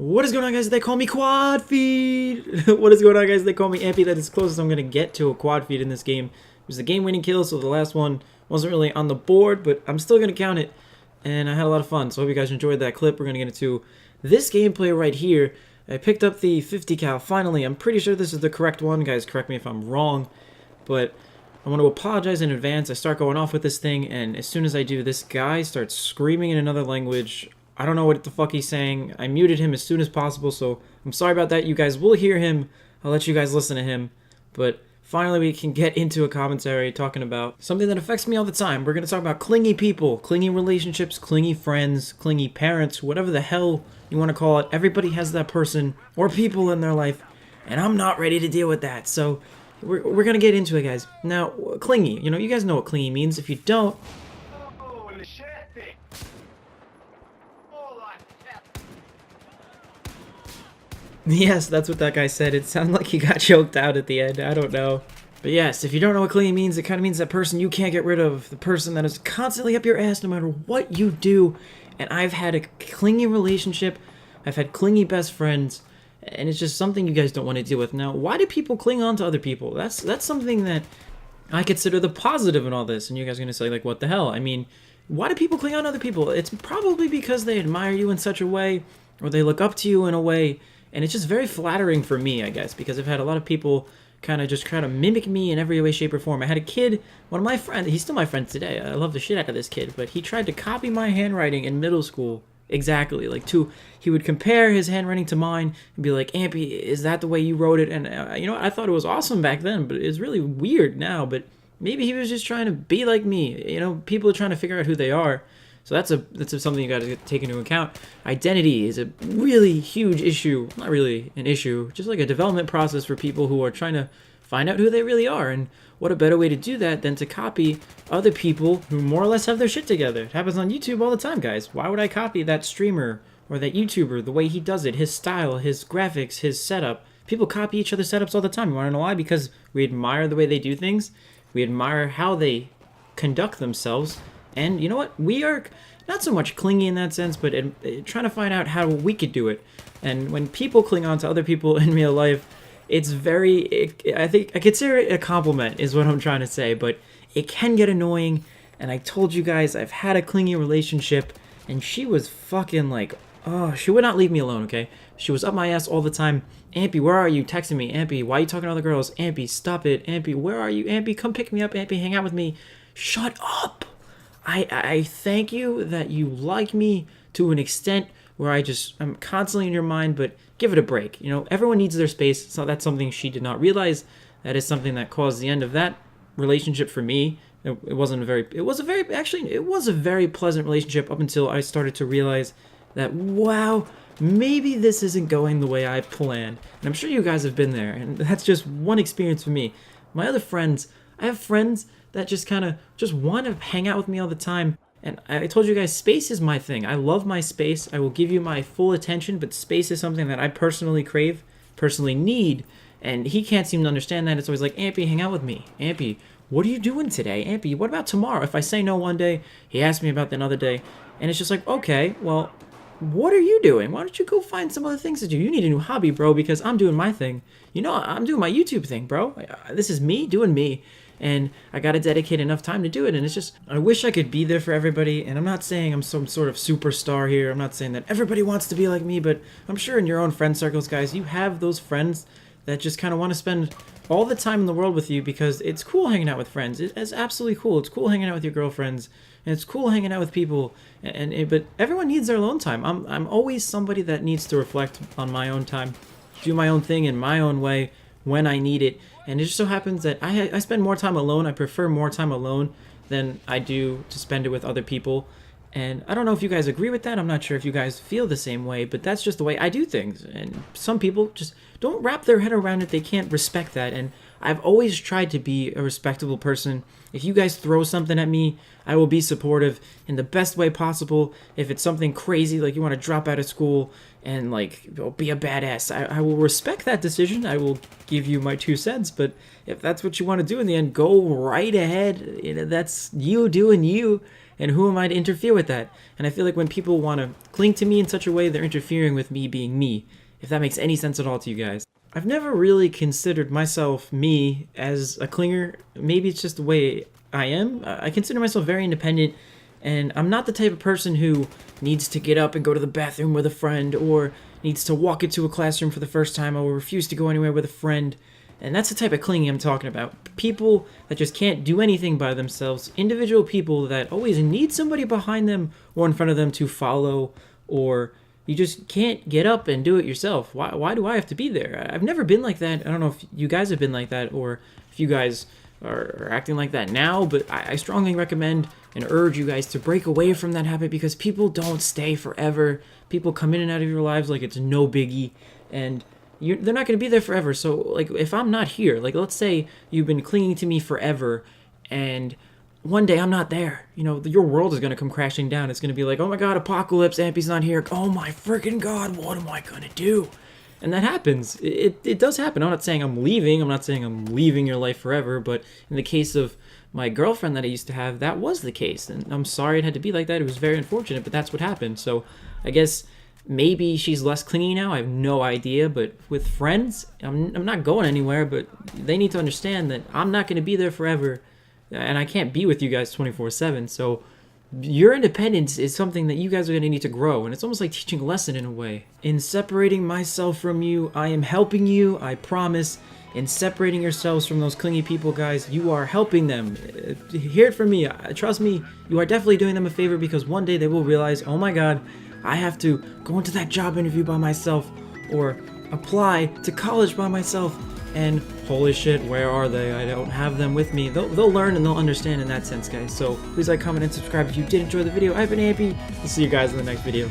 What is going on, guys? They call me quad feed. What is going on, guys? They call me Ampy. That is closest I'm going to get to a quad feed in this game. It was the game-winning kill, so the last one wasn't really on the board, but I'm still going to count it, and I had a lot of fun, so I hope you guys enjoyed that clip. We're going to get into this gameplay right here. I picked up the 50 cal, finally. I'm pretty sure this is the correct one. Guys, correct me if I'm wrong, but I want to apologize in advance. I start going off with this thing, and as soon as I do, this guy starts screaming in another language. I don't know what the fuck he's saying. I muted him as soon as possible, so I'm sorry about that. You guys will hear him. I'll let you guys listen to him. But finally, we can get into a commentary talking about something that affects me all the time. We're going to talk about clingy people, clingy relationships, clingy friends, clingy parents, whatever the hell you want to call it. Everybody has that person or people in their life, and I'm not ready to deal with that. So we're going to get into it, guys. Now, clingy. You guys know what clingy means. If you don't, yes, that's what that guy said. It sounded like he got choked out at the end. I don't know. But yes, if you don't know what clingy means, it kind of means that person you can't get rid of. The person that is constantly up your ass no matter what you do. And I've had a clingy relationship. I've had clingy best friends. And it's just something you guys don't want to deal with. Now, why do people cling on to other people? That's something that I consider the positive in all this. And you guys are going to say, like, what the hell? I mean, why do people cling on to other people? It's probably because they admire you in such a way, or they look up to you in a way. And it's just very flattering for me, I guess, because I've had a lot of people kind of mimic me in every way, shape, or form. I had a kid, one of my friends, he's still my friend today. I love the shit out of this kid, but he tried to copy my handwriting in middle school. Exactly. He would compare his handwriting to mine and be like, Ampy, is that the way you wrote it? And you know what? I thought it was awesome back then, but it's really weird now. But maybe he was just trying to be like me. People are trying to figure out who they are. So that's something you got to take into account. Identity is a really huge issue. Not really an issue, just like a development process for people who are trying to find out who they really are. And what a better way to do that than to copy other people who more or less have their shit together. It happens on YouTube all the time, guys. Why would I copy that streamer or that YouTuber, the way he does it, his style, his graphics, his setup? People copy each other's setups all the time. You want to know why? Because we admire the way they do things. We admire how they conduct themselves. And you know what? We are not so much clingy in that sense, but trying to find out how we could do it. And when people cling on to other people in real life, it's I consider it a compliment is what I'm trying to say, but it can get annoying. And I told you guys, I've had a clingy relationship, and she was fucking like, oh, she would not leave me alone, okay? She was up my ass all the time. Ampy, where are you? Texting me. Ampy, why are you talking to other girls? Ampy, stop it. Ampy, where are you? Ampy, come pick me up. Ampy, hang out with me. Shut up. I thank you that you like me to an extent where I'm constantly in your mind, but give it a break. Everyone needs their space, so that's something she did not realize. That is something that caused the end of that relationship for me. It was a very pleasant relationship up until I started to realize that, wow, maybe this isn't going the way I planned. And I'm sure you guys have been there, and that's just one experience for me. My other friends, I have friends that just want to hang out with me all the time. And I told you guys, space is my thing. I love my space. I will give you my full attention, but space is something that I personally crave, personally need. And he can't seem to understand that. It's always like, Ampy, hang out with me. Ampy, what are you doing today? Ampy, what about tomorrow? If I say no one day, he asks me about the another day. And it's just like, okay, well, what are you doing? Why don't you go find some other things to do? You need a new hobby, bro, because I'm doing my thing. I'm doing my YouTube thing, bro. This is me doing me. And I got to dedicate enough time to do it. And it's just, I wish I could be there for everybody. And I'm not saying I'm some sort of superstar here. I'm not saying that everybody wants to be like me, but I'm sure in your own friend circles, guys, you have those friends that just kind of want to spend all the time in the world with you because it's cool hanging out with friends. It's absolutely cool. It's cool hanging out with your girlfriends. And it's cool hanging out with people. But everyone needs their alone time. I'm always somebody that needs to reflect on my own time, do my own thing in my own way when I need it. And it just so happens that I spend more time alone. I prefer more time alone than I do to spend it with other people. And I don't know if you guys agree with that. I'm not sure if you guys feel the same way, but that's just the way I do things. And some people just don't wrap their head around it. They can't respect that. And I've always tried to be a respectable person. If you guys throw something at me, I will be supportive in the best way possible. If it's something crazy, like you want to drop out of school and like be a badass, I will respect that decision. I will give you my 2 cents. But if that's what you want to do in the end, go right ahead. You know, that's you doing you. And who am I to interfere with that? And I feel like when people want to cling to me in such a way, they're interfering with me being me, if that makes any sense at all to you guys. I've never really considered myself me as a clinger. Maybe it's just the way I am. I consider myself very independent, and I'm not the type of person who needs to get up and go to the bathroom with a friend, or needs to walk into a classroom for the first time, or refuse to go anywhere with a friend. And that's the type of clinging I'm talking about. People that just can't do anything by themselves. Individual people that always need somebody behind them or in front of them to follow, or you just can't get up and do it yourself. Why do I have to be there? I've never been like that. I don't know if you guys have been like that, or if you guys are acting like that now, but I strongly recommend and urge you guys to break away from that habit, because people don't stay forever. People come in and out of your lives like it's no biggie, and they're not going to be there forever. So, like, if I'm not here, like, let's say you've been clinging to me forever, and one day I'm not there, you know, your world is going to come crashing down. It's going to be like, oh my god, apocalypse, Ampy's not here. Oh my freaking god, what am I going to do? And that happens. It does happen. I'm not saying I'm leaving. I'm not saying I'm leaving your life forever, but in the case of my girlfriend that I used to have, that was the case. And I'm sorry it had to be like that. It was very unfortunate, but that's what happened. So I guess maybe she's less clingy now. I have no idea. But with friends, I'm not going anywhere, but they need to understand that I'm not going to be there forever, and I can't be with you guys 24/7. So your independence is something that you guys are going to need to grow, and it's almost like teaching a lesson in a way. In separating myself from you, I am helping you, I promise. In separating yourselves from those clingy people, guys, you are helping them. Hear it from me. Trust me, you are definitely doing them a favor, because one day they will realize, oh my god, I have to go into that job interview by myself, or apply to college by myself, and holy shit, where are they? I don't have them with me. They'll learn and they'll understand in that sense, guys. So please like, comment, and subscribe if you did enjoy the video. I've been Ampy. I'll see you guys in the next video.